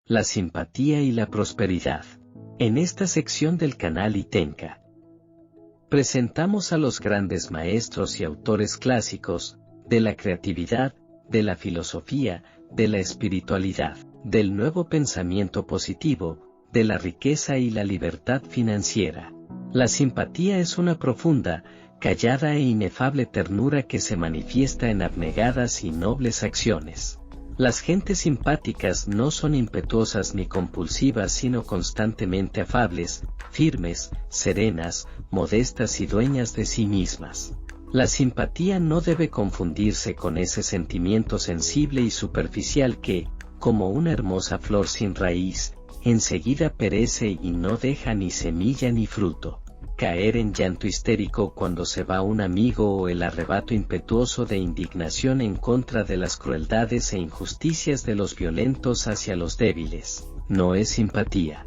la simpatía y la prosperidad. En esta sección del canal Itenca, presentamos a los grandes maestros y autores clásicos, de la creatividad, de la filosofía, de la espiritualidad, del nuevo pensamiento positivo, de la riqueza y la libertad financiera. La simpatía es una profunda, callada e inefable ternura que se manifiesta en abnegadas y nobles acciones. Las gentes simpáticas no son impetuosas ni compulsivas, sino constantemente afables, firmes, serenas, modestas y dueñas de sí mismas. La simpatía no debe confundirse con ese sentimiento sensible y superficial que, como una hermosa flor sin raíz, enseguida perece y no deja ni semilla ni fruto. Caer en llanto histérico cuando se va un amigo o el arrebato impetuoso de indignación en contra de las crueldades e injusticias de los violentos hacia los débiles, no es simpatía.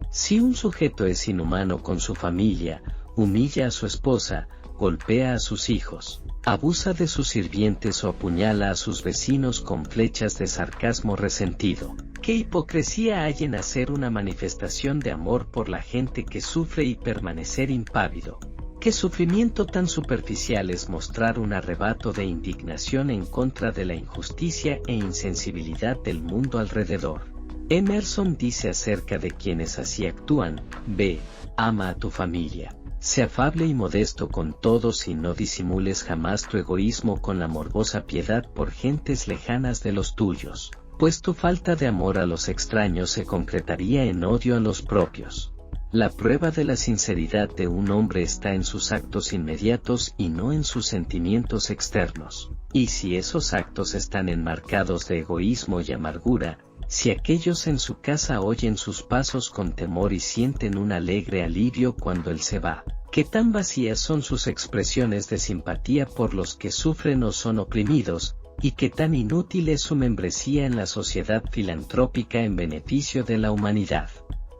Si un sujeto es inhumano con su familia, humilla a su esposa, golpea a sus hijos, abusa de sus sirvientes o apuñala a sus vecinos con flechas de sarcasmo resentido, ¿qué hipocresía hay en hacer una manifestación de amor por la gente que sufre y permanecer impávido? ¿Qué sufrimiento tan superficial es mostrar un arrebato de indignación en contra de la injusticia e insensibilidad del mundo alrededor? Emerson dice acerca de quienes así actúan: ve, ama a tu familia. Sé afable y modesto con todos y no disimules jamás tu egoísmo con la morbosa piedad por gentes lejanas de los tuyos, pues tu falta de amor a los extraños se concretaría en odio a los propios. La prueba de la sinceridad de un hombre está en sus actos inmediatos y no en sus sentimientos externos. Y si esos actos están enmarcados de egoísmo y amargura, si aquellos en su casa oyen sus pasos con temor y sienten un alegre alivio cuando él se va, ¿qué tan vacías son sus expresiones de simpatía por los que sufren o son oprimidos, y qué tan inútil es su membresía en la sociedad filantrópica en beneficio de la humanidad?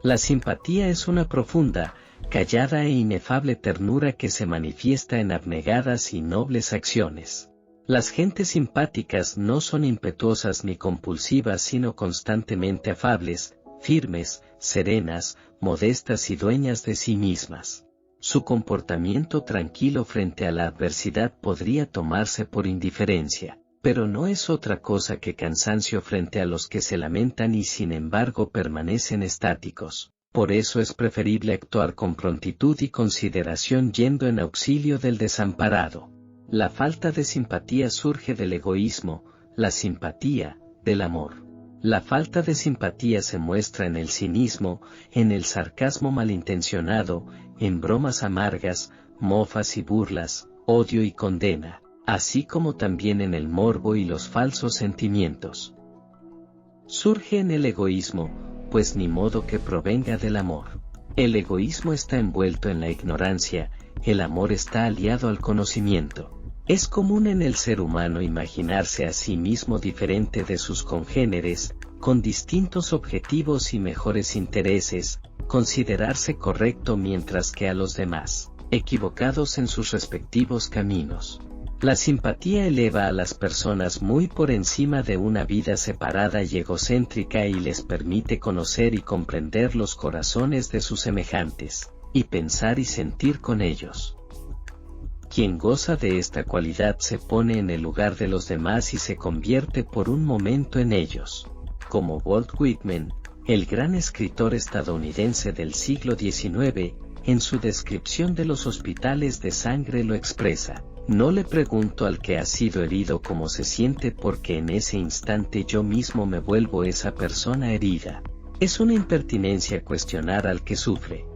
La simpatía es una profunda, callada e inefable ternura que se manifiesta en abnegadas y nobles acciones. Las gentes simpáticas no son impetuosas ni compulsivas, sino constantemente afables, firmes, serenas, modestas y dueñas de sí mismas. Su comportamiento tranquilo frente a la adversidad podría tomarse por indiferencia, pero no es otra cosa que cansancio frente a los que se lamentan y sin embargo permanecen estáticos. Por eso es preferible actuar con prontitud y consideración yendo en auxilio del desamparado. La falta de simpatía surge del egoísmo, la simpatía, del amor. La falta de simpatía se muestra en el cinismo, en el sarcasmo malintencionado, en bromas amargas, mofas y burlas, odio y condena, así como también en el morbo y los falsos sentimientos. Surge en el egoísmo, pues ni modo que provenga del amor. El egoísmo está envuelto en la ignorancia, el amor está aliado al conocimiento. Es común en el ser humano imaginarse a sí mismo diferente de sus congéneres, con distintos objetivos y mejores intereses, considerarse correcto mientras que a los demás, equivocados en sus respectivos caminos. La simpatía eleva a las personas muy por encima de una vida separada y egocéntrica y les permite conocer y comprender los corazones de sus semejantes, y pensar y sentir con ellos. Quien goza de esta cualidad se pone en el lugar de los demás y se convierte por un momento en ellos. Como Walt Whitman, el gran escritor estadounidense del siglo XIX, en su descripción de los hospitales de sangre lo expresa: no le pregunto al que ha sido herido cómo se siente, porque en ese instante yo mismo me vuelvo esa persona herida. Es una impertinencia cuestionar al que sufre.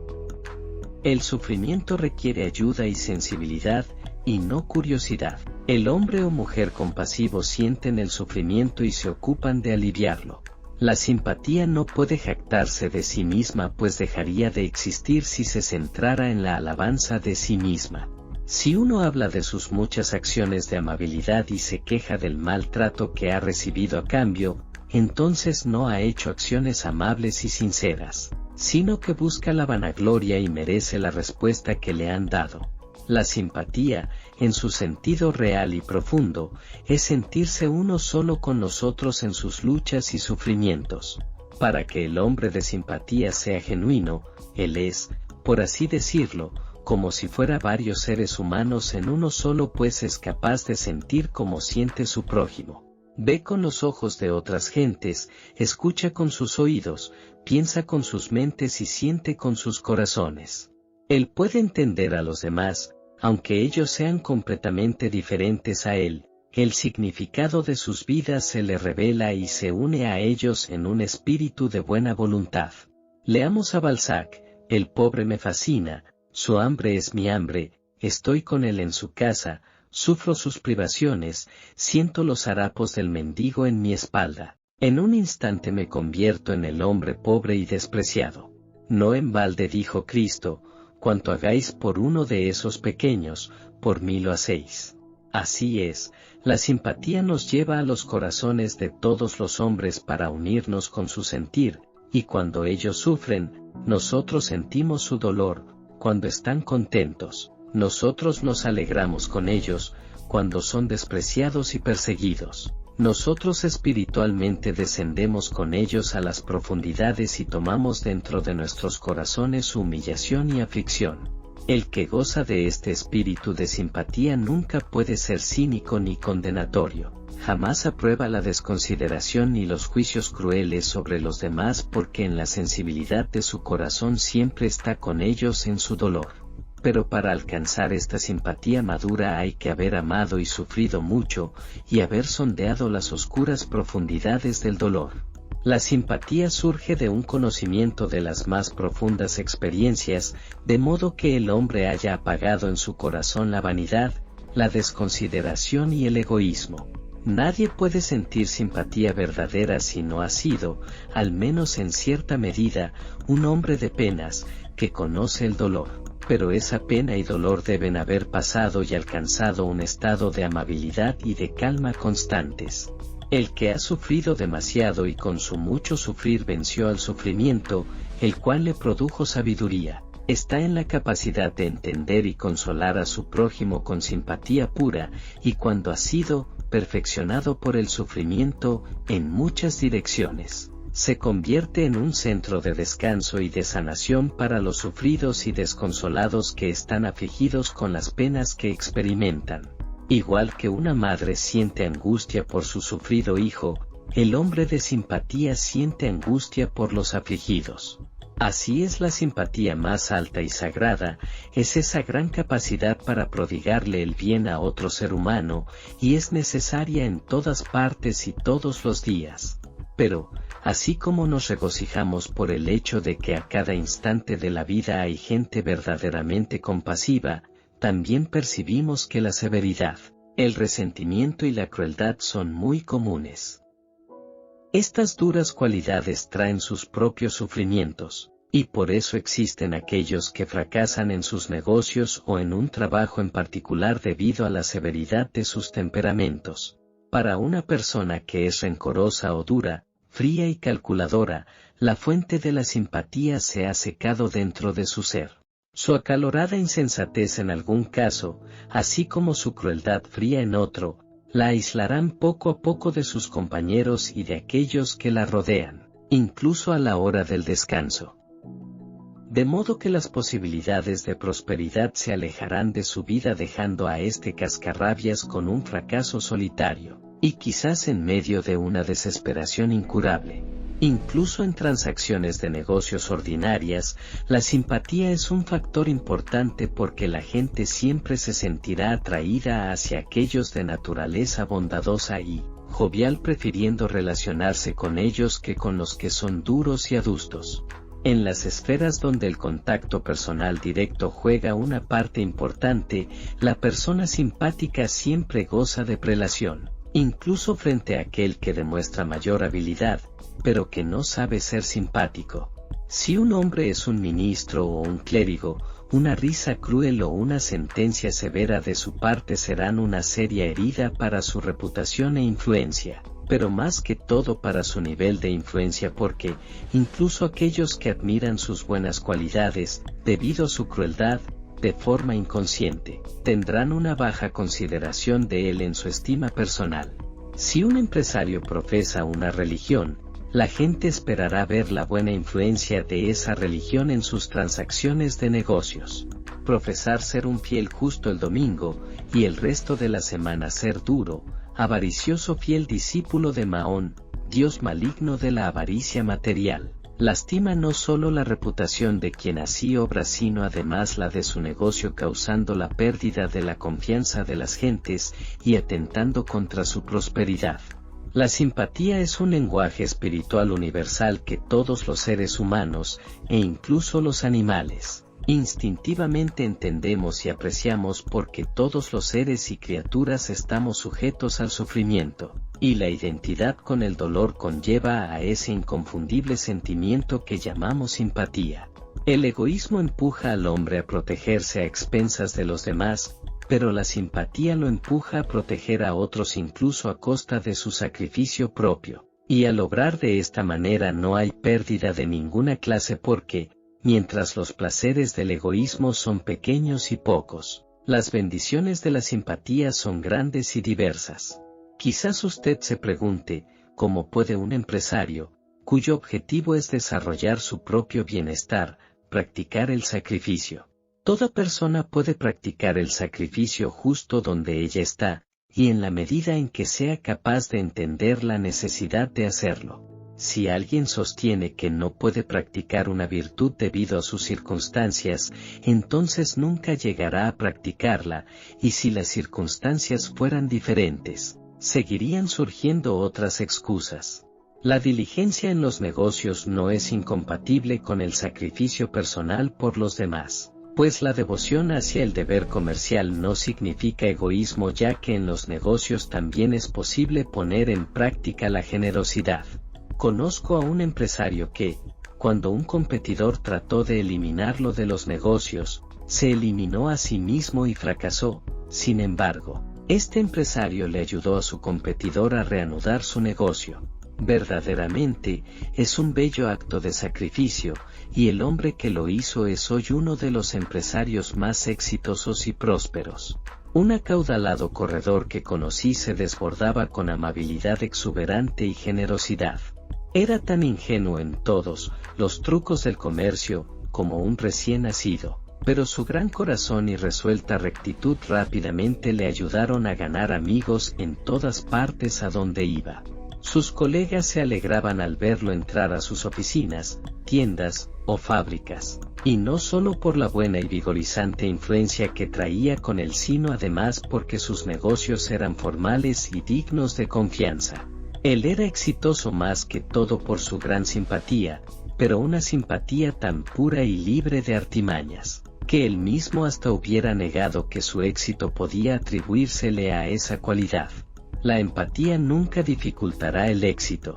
El sufrimiento requiere ayuda y sensibilidad, y no curiosidad. El hombre o mujer compasivo sienten el sufrimiento y se ocupan de aliviarlo. La simpatía no puede jactarse de sí misma, pues dejaría de existir si se centrara en la alabanza de sí misma. Si uno habla de sus muchas acciones de amabilidad y se queja del maltrato que ha recibido a cambio, entonces no ha hecho acciones amables y sinceras, sino que busca la vanagloria y merece la respuesta que le han dado. La simpatía, en su sentido real y profundo, es sentirse uno solo con nosotros en sus luchas y sufrimientos. Para que el hombre de simpatía sea genuino, él es, por así decirlo, como si fuera varios seres humanos en uno solo, pues es capaz de sentir como siente su prójimo. Ve con los ojos de otras gentes, escucha con sus oídos, piensa con sus mentes y siente con sus corazones. Él puede entender a los demás, aunque ellos sean completamente diferentes a él. El significado de sus vidas se le revela y se une a ellos en un espíritu de buena voluntad. Leamos a Balzac: el pobre me fascina, su hambre es mi hambre, estoy con él en su casa, sufro sus privaciones, siento los harapos del mendigo en mi espalda. En un instante me convierto en el hombre pobre y despreciado. No en balde dijo Cristo: cuanto hagáis por uno de esos pequeños, por mí lo hacéis. Así es, la simpatía nos lleva a los corazones de todos los hombres para unirnos con su sentir, y cuando ellos sufren, nosotros sentimos su dolor. Cuando están contentos, nosotros nos alegramos con ellos. Cuando son despreciados y perseguidos, nosotros espiritualmente descendemos con ellos a las profundidades y tomamos dentro de nuestros corazones su humillación y aflicción. El que goza de este espíritu de simpatía nunca puede ser cínico ni condenatorio. Jamás aprueba la desconsideración ni los juicios crueles sobre los demás, porque en la sensibilidad de su corazón siempre está con ellos en su dolor. Pero para alcanzar esta simpatía madura hay que haber amado y sufrido mucho, y haber sondeado las oscuras profundidades del dolor. La simpatía surge de un conocimiento de las más profundas experiencias, de modo que el hombre haya apagado en su corazón la vanidad, la desconsideración y el egoísmo. Nadie puede sentir simpatía verdadera si no ha sido, al menos en cierta medida, un hombre de penas, que conoce el dolor. Pero esa pena y dolor deben haber pasado y alcanzado un estado de amabilidad y de calma constantes. El que ha sufrido demasiado y con su mucho sufrir venció al sufrimiento, el cual le produjo sabiduría, está en la capacidad de entender y consolar a su prójimo con simpatía pura, y cuando ha sido perfeccionado por el sufrimiento, en muchas direcciones, se convierte en un centro de descanso y de sanación para los sufridos y desconsolados que están afligidos con las penas que experimentan. Igual que una madre siente angustia por su sufrido hijo, el hombre de simpatía siente angustia por los afligidos. Así es la simpatía más alta y sagrada, es esa gran capacidad para prodigarle el bien a otro ser humano, y es necesaria en todas partes y todos los días. Pero, así como nos regocijamos por el hecho de que a cada instante de la vida hay gente verdaderamente compasiva, también percibimos que la severidad, el resentimiento y la crueldad son muy comunes. Estas duras cualidades traen sus propios sufrimientos, y por eso existen aquellos que fracasan en sus negocios o en un trabajo en particular debido a la severidad de sus temperamentos. Para una persona que es rencorosa o dura, fría y calculadora, la fuente de la simpatía se ha secado dentro de su ser. Su acalorada insensatez en algún caso, así como su crueldad fría en otro, la aislarán poco a poco de sus compañeros y de aquellos que la rodean, incluso a la hora del descanso. De modo que las posibilidades de prosperidad se alejarán de su vida, dejando a este cascarrabias con un fracaso solitario, y quizás en medio de una desesperación incurable. Incluso en transacciones de negocios ordinarias, la simpatía es un factor importante, porque la gente siempre se sentirá atraída hacia aquellos de naturaleza bondadosa y jovial, prefiriendo relacionarse con ellos que con los que son duros y adustos. En las esferas donde el contacto personal directo juega una parte importante, la persona simpática siempre goza de prelación, incluso frente a aquel que demuestra mayor habilidad, pero que no sabe ser simpático. Si un hombre es un ministro o un clérigo, una risa cruel o una sentencia severa de su parte serán una seria herida para su reputación e influencia, pero más que todo para su nivel de influencia, porque, incluso aquellos que admiran sus buenas cualidades, debido a su crueldad, de forma inconsciente, tendrán una baja consideración de él en su estima personal. Si un empresario profesa una religión, la gente esperará ver la buena influencia de esa religión en sus transacciones de negocios. Profesar ser un fiel justo el domingo, y el resto de la semana ser duro, avaricioso fiel discípulo de Mahón, dios maligno de la avaricia material, lastima no solo la reputación de quien así obra sino además la de su negocio, causando la pérdida de la confianza de las gentes y atentando contra su prosperidad. La simpatía es un lenguaje espiritual universal que todos los seres humanos, e incluso los animales, instintivamente entendemos y apreciamos porque todos los seres y criaturas estamos sujetos al sufrimiento, y la identidad con el dolor conlleva a ese inconfundible sentimiento que llamamos simpatía. El egoísmo empuja al hombre a protegerse a expensas de los demás, pero la simpatía lo empuja a proteger a otros incluso a costa de su sacrificio propio, y al lograr de esta manera no hay pérdida de ninguna clase porque, mientras los placeres del egoísmo son pequeños y pocos, las bendiciones de la simpatía son grandes y diversas. Quizás usted se pregunte, ¿cómo puede un empresario, cuyo objetivo es desarrollar su propio bienestar, practicar el sacrificio? Toda persona puede practicar el sacrificio justo donde ella está, y en la medida en que sea capaz de entender la necesidad de hacerlo. Si alguien sostiene que no puede practicar una virtud debido a sus circunstancias, entonces nunca llegará a practicarla, y si las circunstancias fueran diferentes, seguirían surgiendo otras excusas. La diligencia en los negocios no es incompatible con el sacrificio personal por los demás, pues la devoción hacia el deber comercial no significa egoísmo, ya que en los negocios también es posible poner en práctica la generosidad. Conozco a un empresario que, cuando un competidor trató de eliminarlo de los negocios, se eliminó a sí mismo y fracasó. Sin embargo, este empresario le ayudó a su competidor a reanudar su negocio. Verdaderamente, es un bello acto de sacrificio, y el hombre que lo hizo es hoy uno de los empresarios más exitosos y prósperos. Un acaudalado corredor que conocí se desbordaba con amabilidad exuberante y generosidad. Era tan ingenuo en todos los trucos del comercio como un recién nacido, pero su gran corazón y resuelta rectitud rápidamente le ayudaron a ganar amigos en todas partes a donde iba. Sus colegas se alegraban al verlo entrar a sus oficinas, tiendas o fábricas, y no solo por la buena y vigorizante influencia que traía con él, sino además porque sus negocios eran formales y dignos de confianza. Él era exitoso más que todo por su gran simpatía, pero una simpatía tan pura y libre de artimañas, que él mismo hasta hubiera negado que su éxito podía atribuírsele a esa cualidad. La empatía nunca dificultará el éxito.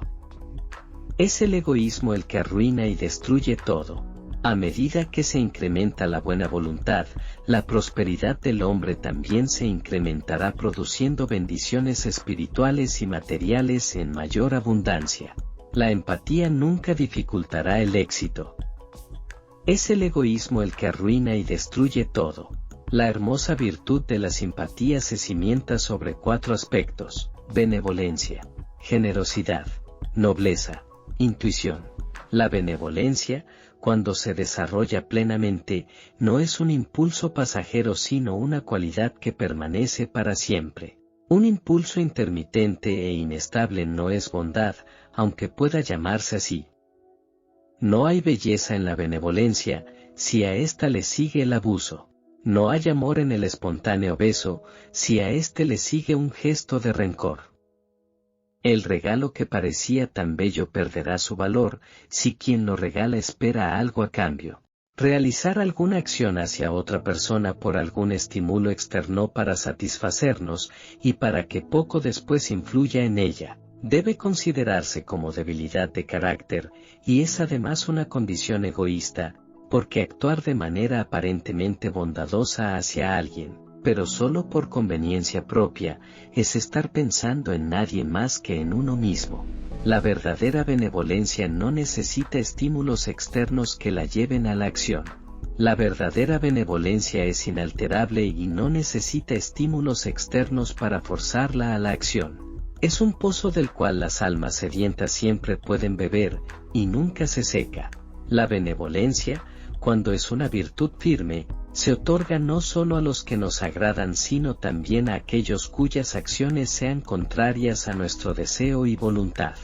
Es el egoísmo el que arruina y destruye todo. A medida que se incrementa la buena voluntad, la prosperidad del hombre también se incrementará, produciendo bendiciones espirituales y materiales en mayor abundancia. La empatía nunca dificultará el éxito. Es el egoísmo el que arruina y destruye todo. La hermosa virtud de la simpatía se cimienta sobre 4 aspectos: benevolencia, generosidad, nobleza, intuición. La benevolencia, cuando se desarrolla plenamente, no es un impulso pasajero sino una cualidad que permanece para siempre. Un impulso intermitente e inestable no es bondad, aunque pueda llamarse así. No hay belleza en la benevolencia, si a ésta le sigue el abuso. No hay amor en el espontáneo beso, si a éste le sigue un gesto de rencor. El regalo que parecía tan bello perderá su valor, si quien lo regala espera algo a cambio. Realizar alguna acción hacia otra persona por algún estímulo externo para satisfacernos, y para que poco después influya en ella, debe considerarse como debilidad de carácter, y es además una condición egoísta, porque actuar de manera aparentemente bondadosa hacia alguien, pero solo por conveniencia propia, es estar pensando en nadie más que en uno mismo. La verdadera benevolencia no necesita estímulos externos que la lleven a la acción. La verdadera benevolencia es inalterable y no necesita estímulos externos para forzarla a la acción. Es un pozo del cual las almas sedientas siempre pueden beber, y nunca se seca. La benevolencia, cuando es una virtud firme, se otorga no solo a los que nos agradan sino también a aquellos cuyas acciones sean contrarias a nuestro deseo y voluntad.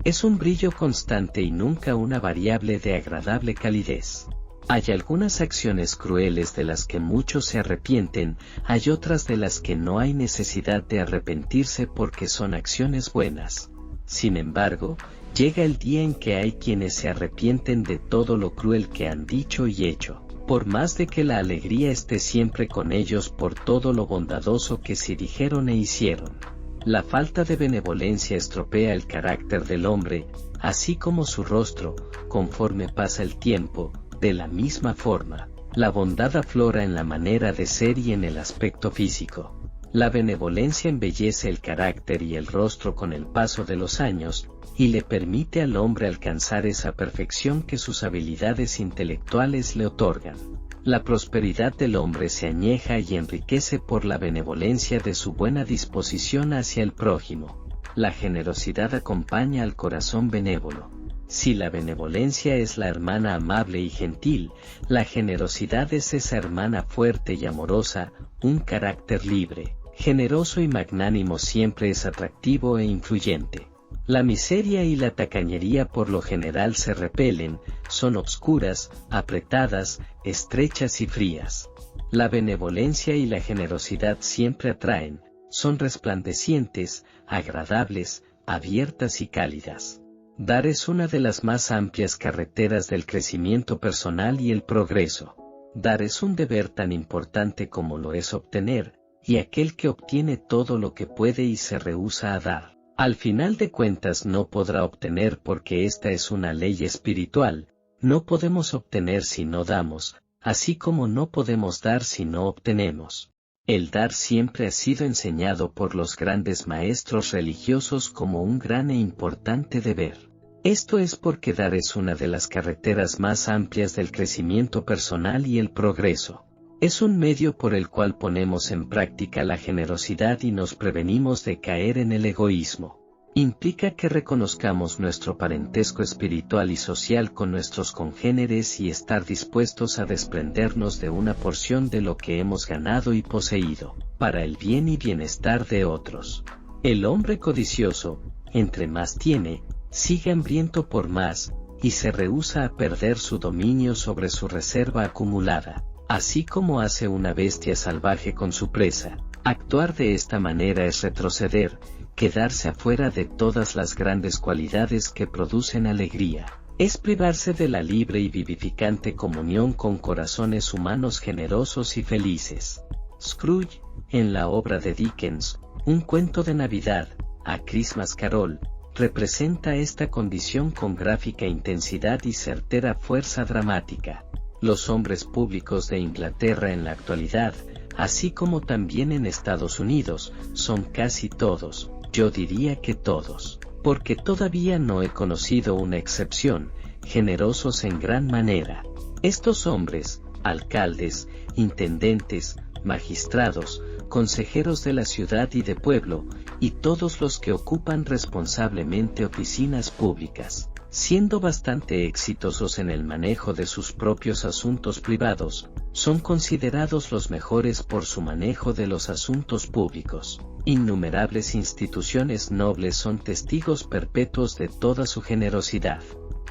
Es un brillo constante y nunca una variable de agradable calidez. Hay algunas acciones crueles de las que muchos se arrepienten, hay otras de las que no hay necesidad de arrepentirse porque son acciones buenas. Sin embargo, llega el día en que hay quienes se arrepienten de todo lo cruel que han dicho y hecho, por más de que la alegría esté siempre con ellos por todo lo bondadoso que se dijeron e hicieron. La falta de benevolencia estropea el carácter del hombre, así como su rostro, conforme pasa el tiempo. De la misma forma, la bondad aflora en la manera de ser y en el aspecto físico. La benevolencia embellece el carácter y el rostro con el paso de los años, y le permite al hombre alcanzar esa perfección que sus habilidades intelectuales le otorgan. La prosperidad del hombre se añeja y enriquece por la benevolencia de su buena disposición hacia el prójimo. La generosidad acompaña al corazón benévolo. Si la benevolencia es la hermana amable y gentil, la generosidad es esa hermana fuerte y amorosa, un carácter libre, generoso y magnánimo siempre es atractivo e influyente. La miseria y la tacañería por lo general se repelen, son obscuras, apretadas, estrechas y frías. La benevolencia y la generosidad siempre atraen, son resplandecientes, agradables, abiertas y cálidas. Dar es una de las más amplias carreteras del crecimiento personal y el progreso. Dar es un deber tan importante como lo es obtener, y aquel que obtiene todo lo que puede y se rehúsa a dar, al final de cuentas no podrá obtener porque esta es una ley espiritual. No podemos obtener si no damos, así como no podemos dar si no obtenemos. El dar siempre ha sido enseñado por los grandes maestros religiosos como un gran e importante deber. Esto es porque dar es una de las carreteras más amplias del crecimiento personal y el progreso. Es un medio por el cual ponemos en práctica la generosidad y nos prevenimos de caer en el egoísmo. Implica que reconozcamos nuestro parentesco espiritual y social con nuestros congéneres y estar dispuestos a desprendernos de una porción de lo que hemos ganado y poseído, para el bien y bienestar de otros. El hombre codicioso, entre más tiene, sigue hambriento por más, y se rehúsa a perder su dominio sobre su reserva acumulada, así como hace una bestia salvaje con su presa. Actuar de esta manera es retroceder, quedarse afuera de todas las grandes cualidades que producen alegría. Es privarse de la libre y vivificante comunión con corazones humanos generosos y felices. Scrooge, en la obra de Dickens, Un cuento de Navidad, A Christmas Carol, representa esta condición con gráfica intensidad y certera fuerza dramática. Los hombres públicos de Inglaterra en la actualidad, así como también en Estados Unidos, son casi todos, yo diría que todos, porque todavía no he conocido una excepción, generosos en gran manera. Estos hombres, alcaldes, intendentes, magistrados, consejeros de la ciudad y de pueblo, y todos los que ocupan responsablemente oficinas públicas, siendo bastante exitosos en el manejo de sus propios asuntos privados, son considerados los mejores por su manejo de los asuntos públicos. Innumerables instituciones nobles son testigos perpetuos de toda su generosidad.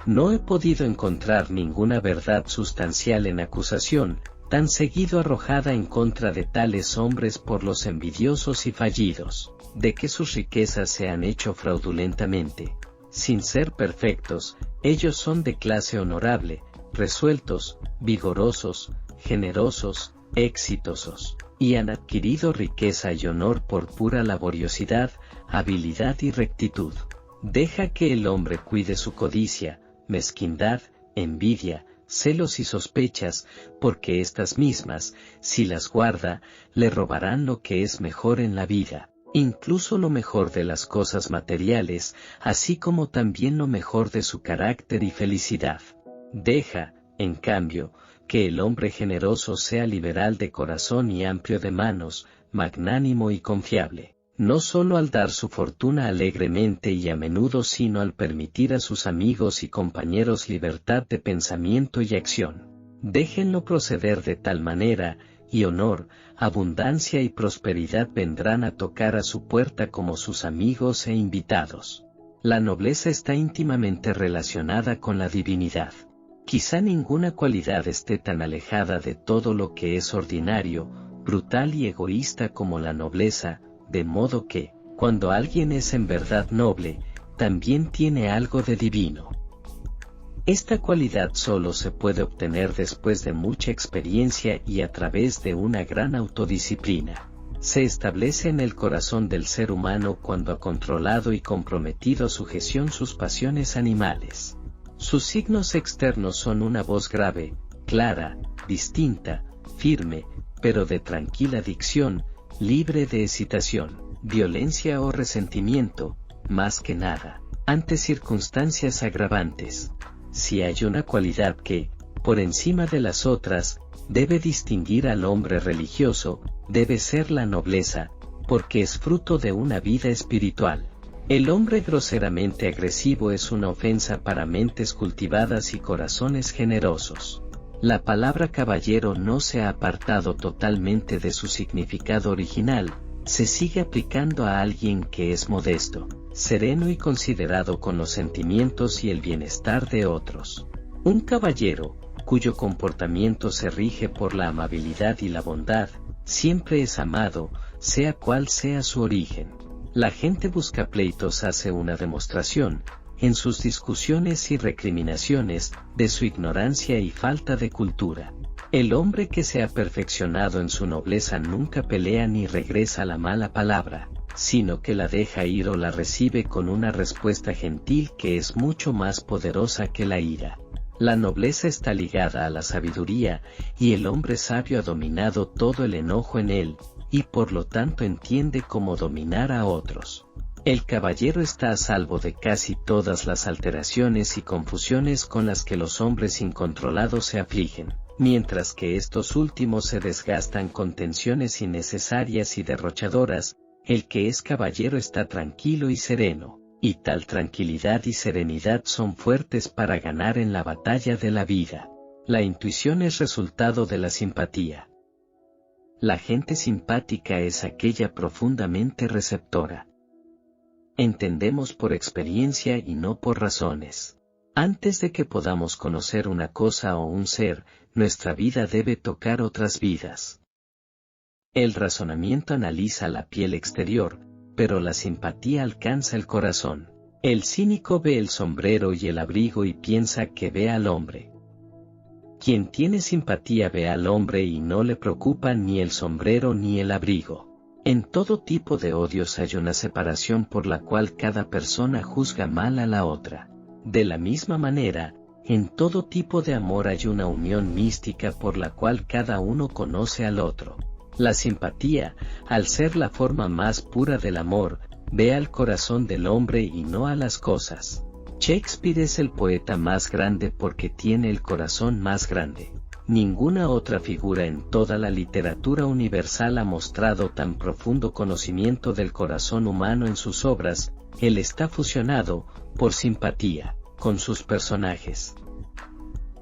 No he podido encontrar ninguna verdad sustancial en acusación, tan seguido arrojada en contra de tales hombres por los envidiosos y fallidos, de que sus riquezas se han hecho fraudulentamente. Sin ser perfectos, ellos son de clase honorable, resueltos, vigorosos, generosos, exitosos, y han adquirido riqueza y honor por pura laboriosidad, habilidad y rectitud. Deja que el hombre cuide su codicia, mezquindad, envidia, celos y sospechas, porque estas mismas, si las guarda, le robarán lo que es mejor en la vida, incluso lo mejor de las cosas materiales, así como también lo mejor de su carácter y felicidad. Deja, en cambio, que el hombre generoso sea liberal de corazón y amplio de manos, magnánimo y confiable, no solo al dar su fortuna alegremente y a menudo, sino al permitir a sus amigos y compañeros libertad de pensamiento y acción. Déjenlo proceder de tal manera, y honor, abundancia y prosperidad vendrán a tocar a su puerta como sus amigos e invitados. La nobleza está íntimamente relacionada con la divinidad. Quizá ninguna cualidad esté tan alejada de todo lo que es ordinario, brutal y egoísta como la nobleza, de modo que, cuando alguien es en verdad noble, también tiene algo de divino. Esta cualidad solo se puede obtener después de mucha experiencia y a través de una gran autodisciplina. Se establece en el corazón del ser humano cuando ha controlado y comprometido a sujeción sus pasiones animales. Sus signos externos son una voz grave, clara, distinta, firme, pero de tranquila dicción, libre de excitación, violencia o resentimiento, más que nada, ante circunstancias agravantes. Si hay una cualidad que, por encima de las otras, debe distinguir al hombre religioso, debe ser la nobleza, porque es fruto de una vida espiritual. El hombre groseramente agresivo es una ofensa para mentes cultivadas y corazones generosos. La palabra caballero no se ha apartado totalmente de su significado original, se sigue aplicando a alguien que es modesto, sereno y considerado con los sentimientos y el bienestar de otros. Un caballero, cuyo comportamiento se rige por la amabilidad y la bondad, siempre es amado, sea cual sea su origen. La gente busca pleitos, hace una demostración, en sus discusiones y recriminaciones, de su ignorancia y falta de cultura. El hombre que se ha perfeccionado en su nobleza nunca pelea ni regresa la mala palabra, sino que la deja ir o la recibe con una respuesta gentil que es mucho más poderosa que la ira. La nobleza está ligada a la sabiduría, y el hombre sabio ha dominado todo el enojo en él, y por lo tanto entiende cómo dominar a otros. El caballero está a salvo de casi todas las alteraciones y confusiones con las que los hombres incontrolados se afligen, mientras que estos últimos se desgastan con tensiones innecesarias y derrochadoras. El que es caballero está tranquilo y sereno, y tal tranquilidad y serenidad son fuertes para ganar en la batalla de la vida. La intuición es resultado de la simpatía. La gente simpática es aquella profundamente receptora. Entendemos por experiencia y no por razones. Antes de que podamos conocer una cosa o un ser, nuestra vida debe tocar otras vidas. El razonamiento analiza la piel exterior, pero la simpatía alcanza el corazón. El cínico ve el sombrero y el abrigo y piensa que ve al hombre. Quien tiene simpatía ve al hombre y no le preocupa ni el sombrero ni el abrigo. En todo tipo de odios hay una separación por la cual cada persona juzga mal a la otra. De la misma manera, en todo tipo de amor hay una unión mística por la cual cada uno conoce al otro. La simpatía, al ser la forma más pura del amor, ve al corazón del hombre y no a las cosas. Shakespeare es el poeta más grande porque tiene el corazón más grande. Ninguna otra figura en toda la literatura universal ha mostrado tan profundo conocimiento del corazón humano en sus obras. Él está fusionado, por simpatía, con sus personajes.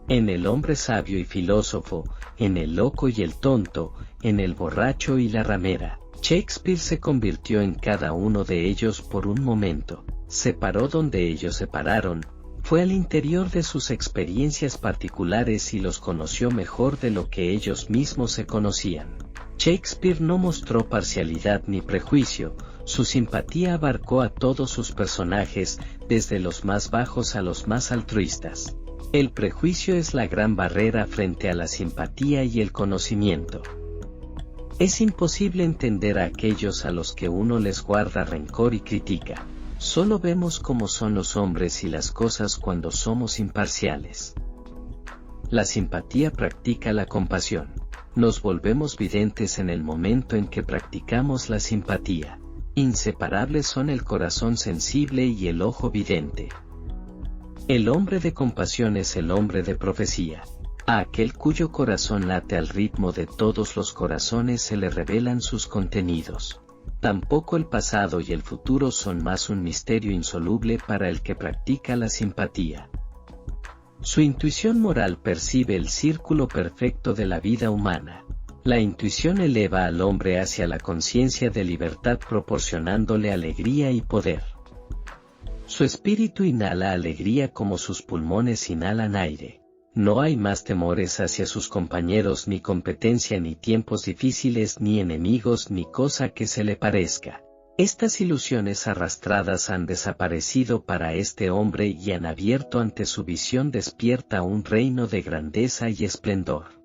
En el hombre sabio y filósofo, en el loco y el tonto, en el borracho y la ramera, Shakespeare se convirtió en cada uno de ellos por un momento, se paró donde ellos se pararon, fue al interior de sus experiencias particulares y los conoció mejor de lo que ellos mismos se conocían. Shakespeare no mostró parcialidad ni prejuicio, su simpatía abarcó a todos sus personajes, desde los más bajos a los más altruistas. El prejuicio es la gran barrera frente a la simpatía y el conocimiento. Es imposible entender a aquellos a los que uno les guarda rencor y critica. Solo vemos cómo son los hombres y las cosas cuando somos imparciales. La simpatía practica la compasión. Nos volvemos videntes en el momento en que practicamos la simpatía. Inseparables son el corazón sensible y el ojo vidente. El hombre de compasión es el hombre de profecía. A aquel cuyo corazón late al ritmo de todos los corazones se le revelan sus contenidos. Tampoco el pasado y el futuro son más un misterio insoluble para el que practica la simpatía. Su intuición moral percibe el círculo perfecto de la vida humana. La intuición eleva al hombre hacia la conciencia de libertad proporcionándole alegría y poder. Su espíritu inhala alegría como sus pulmones inhalan aire. No hay más temores hacia sus compañeros ni competencia ni tiempos difíciles ni enemigos ni cosa que se le parezca. Estas ilusiones arrastradas han desaparecido para este hombre y han abierto ante su visión despierta un reino de grandeza y esplendor.